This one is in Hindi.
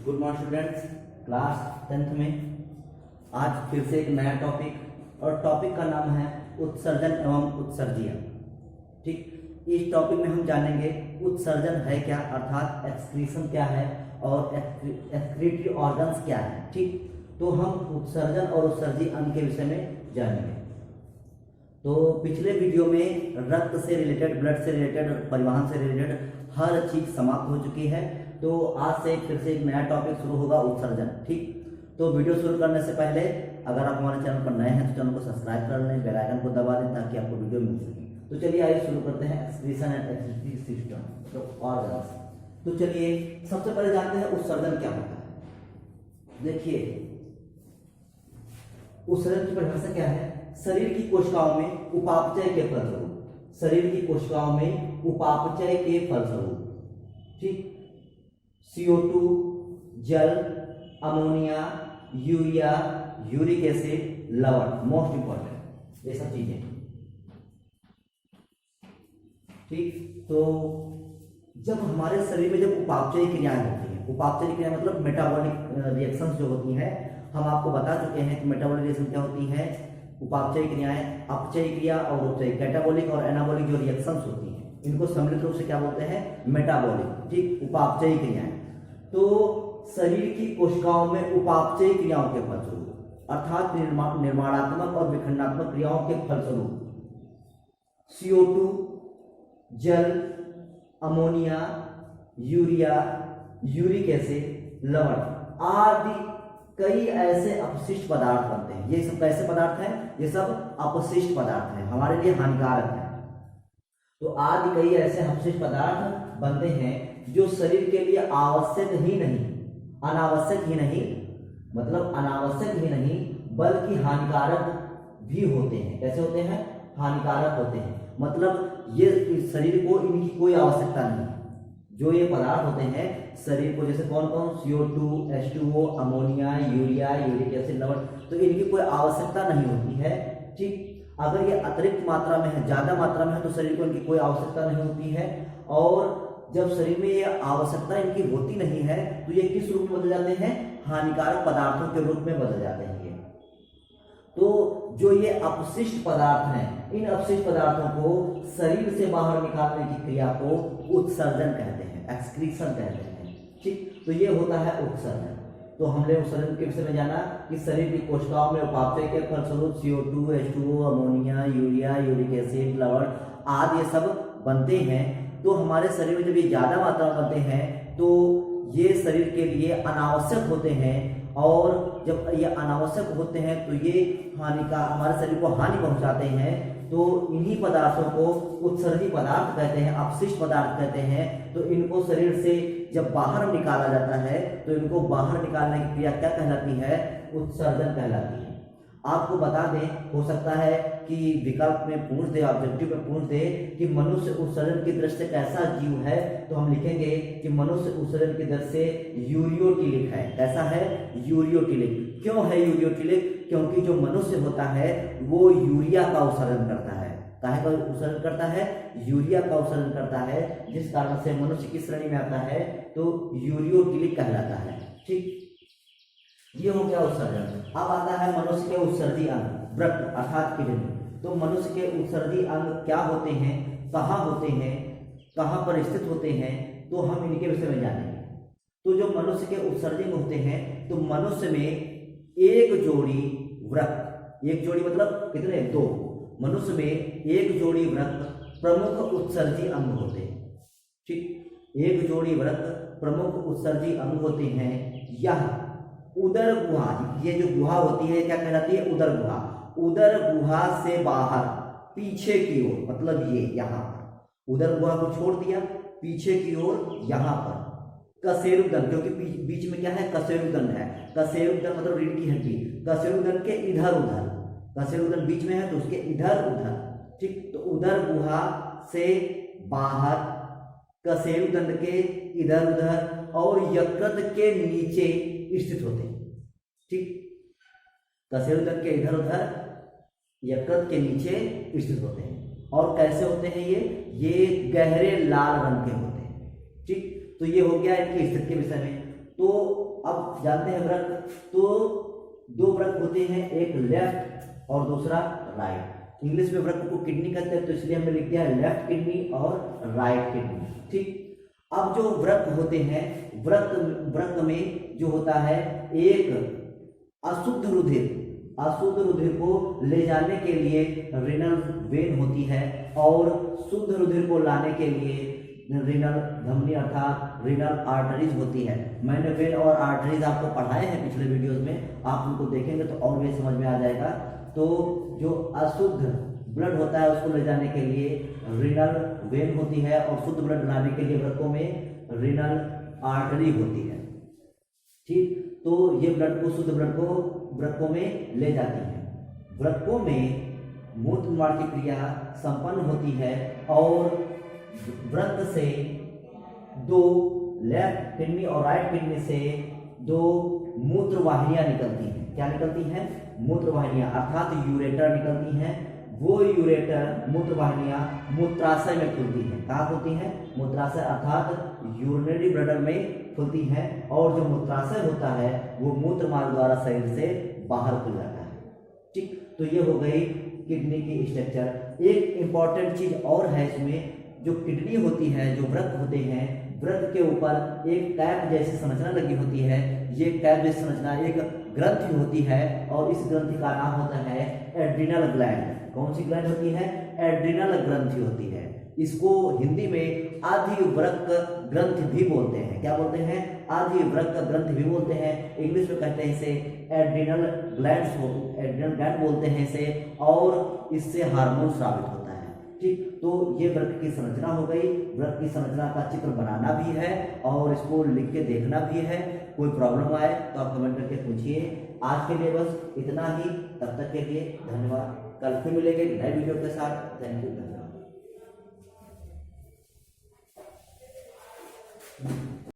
Good morning students. Class 10th में आज फिर से एक नया टॉपिक और टॉपिक का नाम है उत्सर्जन एवं उत्सर्जिया। ठीक, इस टॉपिक में हम जानेंगे उत्सर्जन है क्या, अर्थात एक्सक्रीशन क्या है और एक्सक्रीटरी ऑर्गन्स क्या है। ठीक, तो हम उत्सर्जन और उत्सर्जी अंग के विषय में जानेंगे। तो पिछले वीडियो में रक्त से रिलेटेड, ब्लड से रिलेटेड, परिवहन से रिलेटेड हर चीज समाप्त हो चुकी है। तो आज से फिर से एक नया टॉपिक शुरू होगा, उत्सर्जन। ठीक, तो वीडियो शुरू करने से पहले अगर आप हमारे चैनल पर नए हैं तो चैनल को सब्सक्राइब कर लें, बेल आइकन को दबा दें ताकि आपको वीडियो मिल सके। तो चलिए आइए शुरू करते हैं एक्सक्रीशन एंड एक्सक्रीटरी सिस्टम, तो ऑर्गन्स। तो चलिए सबसे पहले जानते हैं उत्सर्जन क्या होता है। देखिए, उत्सर्जन की परिभाषा क्या है। शरीर की कोशिकाओं में उपापचय के फलस्वरूप, शरीर की कोशिकाओं में उपापचय के फलस्वरूप, ठीक, CO2, जल, अमोनिया, यूरिया, यूरिक एसिड, लवण, मोस्ट इंपॉर्टेंट ये सब चीजें। ठीक, तो जब हमारे शरीर में जब उपापचय क्रियाएं होती हैं, उपापचय क्रिया मतलब मेटाबॉलिक रिएक्शंस जो होती हैं, हम आपको बता चुके हैं कि मेटाबॉलिक रिएक्शन क्या होती है। उपापचय क्रियाएं, अपचय क्रिया और उपचय, कैटाबॉलिक और एनाबॉलिक जो रिएक्शंस होती हैं इनको सम्मिलित रूप से क्या बोलते हैं, मेटाबॉलिक। ठीक, उपापचय क्रियाएं। तो शरीर की कोशिकाओं में उपापचय क्रियाओं के फलस्वरूप अर्थात निर्माणात्मक और विखंडात्मक क्रियाओं के फलस्वरूप CO2, जल, अमोनिया, यूरिया, यूरिक एसिड, लवण आदि कई ऐसे अपशिष्ट पदार्थ बनते हैं। ये सब कैसे पदार्थ हैं? ये सब अपशिष्ट पदार्थ हैं, हमारे लिए हानिकारक हैं। तो आदि कई ऐसे अपशिष्ट पदार्थ बनते हैं जो शरीर के लिए आवश्यक ही नहीं, अनावश्यक ही नहीं, मतलब अनावश्यक ही नहीं बल्कि हानिकारक भी होते हैं। कैसे होते हैं? हानिकारक होते हैं। मतलब ये शरीर को इनकी कोई आवश्यकता नहीं। जो ये पदार्थ होते हैं शरीर को, जैसे कौन कौन, CO2, H2O, ammonia, urea, uric acid, लवण, तो इनकी कोई आवश्यकता नहीं होती है। ठीक, अगर ये अतिरिक्त मात्रा में है, ज्यादा मात्रा में है, तो शरीर को इनकी कोई आवश्यकता नहीं होती है। और जब शरीर में ये आवश्यकता इनकी होती नहीं है तो ये किस रूप में बदल जाते हैं? हानिकारक पदार्थों के रूप में बदल जाते हैं ये। तो जो ये अपशिष्ट पदार्थ हैं, इन अपशिष्ट पदार्थों को शरीर से बाहर निकालने की क्रिया को उत्सर्जन कहते हैं, एक्सक्रीशन कहते हैं। ठीक, तो ये होता है उत्सर्जन। तो हमने उत्सर्जन के विषय में जाना कि शरीर की कोशिकाओं में उपापचय के फलस्वरूप CO2, H2O, ammonia, urea, uric acid, लवण आदि ये सब बनते हैं। तो हमारे शरीर में जब ये ज्यादा मात्रा में बनते हैं तो ये शरीर के लिए अनावश्यक होते हैं, और जब ये अनावश्यक होते हैं तो ये हमारे शरीर को हानि पहुंचाते हैं। तो इन्हीं पदार्थों को उत्सर्जी पदार्थ कहते हैं, अपशिष्ट पदार्थ कहते हैं। तो इनको शरीर से जब बाहर निकाला जाता है तो इनको बाहर निकालने की क्रिया क्या कहलाती है? उत्सर्जन कहलाती है। आपको बता दें, हो सकता है कि विकल्प में पूछ दे, ऑब्जेक्टिव में पूछ दे कि मनुष्य उत्सर्जन की दृष्टि से कैसा जीव है, तो हम लिखेंगे कि मनुष्य उत्सर्जन की दृष्टि से यूरियोटिलिक है। कैसा है? यूरियोटिलिक। क्यों है यूरियोटिलिक? क्योंकि जो मनुष्य होता है वो यूरिया का उत्सर्जन करता है। काहे का उत्सर्जन करता है? यूरिया का उत्सर्जन करता है, जिस कारण से मनुष्य की श्रेणी में आता है तो यूरियोटिलिक कहलाता है। ठीक, ये हो गया उत्सर्जन। अब आता है मनुष्य के उत्सर्जी अंग, वृक्क अर्थात किडनी। तो मनुष्य के उत्सर्जी अंग क्या होते हैं, कहाँ होते हैं, कहाँ पर स्थित होते हैं, तो हम इनके विषय में जानेंगे। तो जो मनुष्य के उत्सर्जी होते हैं, तो मनुष्य में एक जोड़ी वृक्क, एक जोड़ी मतलब कितने? 2। मनुष्य में एक जोड़ी वृक्क प्रमुख उत्सर्जी अंग होते हैं। ठीक, एक जोड़ी वृक्क प्रमुख उत्सर्जी अंग होते हैं। यह उदर गुहा, ये जो गुहा होती है क्या कहलाती है? उदर गुहा। उदर गुहा से बाहर पीछे की ओर, मतलब ये यहाँ पर उदर गुहा को छोड़ दिया, पीछे की ओर यहाँ पर कशेरुकदंड, क्योंकि बीच में क्या है? कशेरुकदंड है। कशेरुकदंड मतलब रीढ़ की हड्डी। कशेरुकदंड के इधर उधर, कशेरुकदंड बीच में है तो उसके इधर उधर। ठीक, तो उदर गुहा से बाहर, कशेरुकदंड के इधर उधर और यकृत के नीचे स्थित होते हैं। ठीक, कशेरुकदंड के इधर उधर, यकृत के नीचे स्थित होते हैं। और कैसे होते हैं ये गहरे लाल रंग के होते हैं। ठीक, तो ये हो गया इनकी स्थिति के विषय में। तो अब जानते हैं वृक्क, तो दो वृक्क होते हैं, एक लेफ्ट और दूसरा राइट। इंग्लिश में वृक्क को किडनी कहते हैं, तो इसलिए हमने लिख दिया है लेफ्ट किडनी और राइट किडनी। ठीक, अब जो वृक्क होते हैं, वृक्क में जो होता है एक अशुद्ध रुधिर को ले जाने के लिए रीनल वेन होती है, और शुद्ध रुधिर को लाने के लिए रीनल धमनी अर्थात रीनल आर्टरीज होती है। मैंने वेन और आर्टरीज आपको पढ़ाए हैं पिछले वीडियोस में, आप उनको देखेंगे तो और भी समझ में आ जाएगा। तो जो अशुद्ध ब्लड होता है उसको ले जाने के लिए रीनल वेन होती है, और शुद्ध ब्लड लाने के लिए वृक्कों में रीनल आर्टरी होती है। ठीक, तो ये ब्लड को, शुद्ध ब्लड को वृक्कों में ले जाती है। वृक्कों में मूत्र निर्माण की क्रिया संपन्न होती है, और वृक्क से दो, लेफ्ट किडनी और राइट किडनी से दो मूत्र वाहिनियां निकलती हैं। क्या निकलती हैं? मूत्र वाहिनियां, अर्थात यूरेटर निकलती हैं। वो यूरेटर मूत्र वाहिनियां मूत्राशय में खुलती हैं। कहाँ खुलती हैं? मूत्राशय अर्थात यूरिनरी ब्लैडर में खुलती हैं, और जो मूत्राशय होता है वो मूत्र मार्ग द्वारा शरीर से बाहर खुल जाता है। ठीक, तो ये हो गई किडनी की स्ट्रक्चर। एक इंपॉर्टेंट चीज और है इसमें, जो किडनी होती है, जो वृक्क होते हैं, वृक्क के ऊपर एक कैप जैसी संरचना लगी होती है। ये कैप जैसी संरचना एक ग्रंथि होती है, और इस ग्रंथि का नाम होता है एड्रिनल ग्लैंड। कौन सी ग्लैंड होती है? एड्रिनल ग्रंथि होती है। इसको हिंदी में आधिवृक्क ग्रंथि भी बोलते हैं। क्या बोलते हैं? आधिवृक्क ग्रंथि भी बोलते हैं। इंग्लिश में कहते हैं इसे एड्रिनल ग्लैंड बोलते हैं इसे, और इससे हार्मोन स्रावित होता है। ठीक, तो ये वृक्क की संरचना हो गई। वृक्क की संरचना का चित्र बनाना भी है और इसको लिख के देखना भी है। कोई प्रॉब्लम आए तो आप कमेंट करके पूछिए। आज के लिए बस इतना ही, तब तक के लिए धन्यवाद। कल फिर मिलेंगे नए वीडियो के साथ। थैंक यू, धन्यवाद।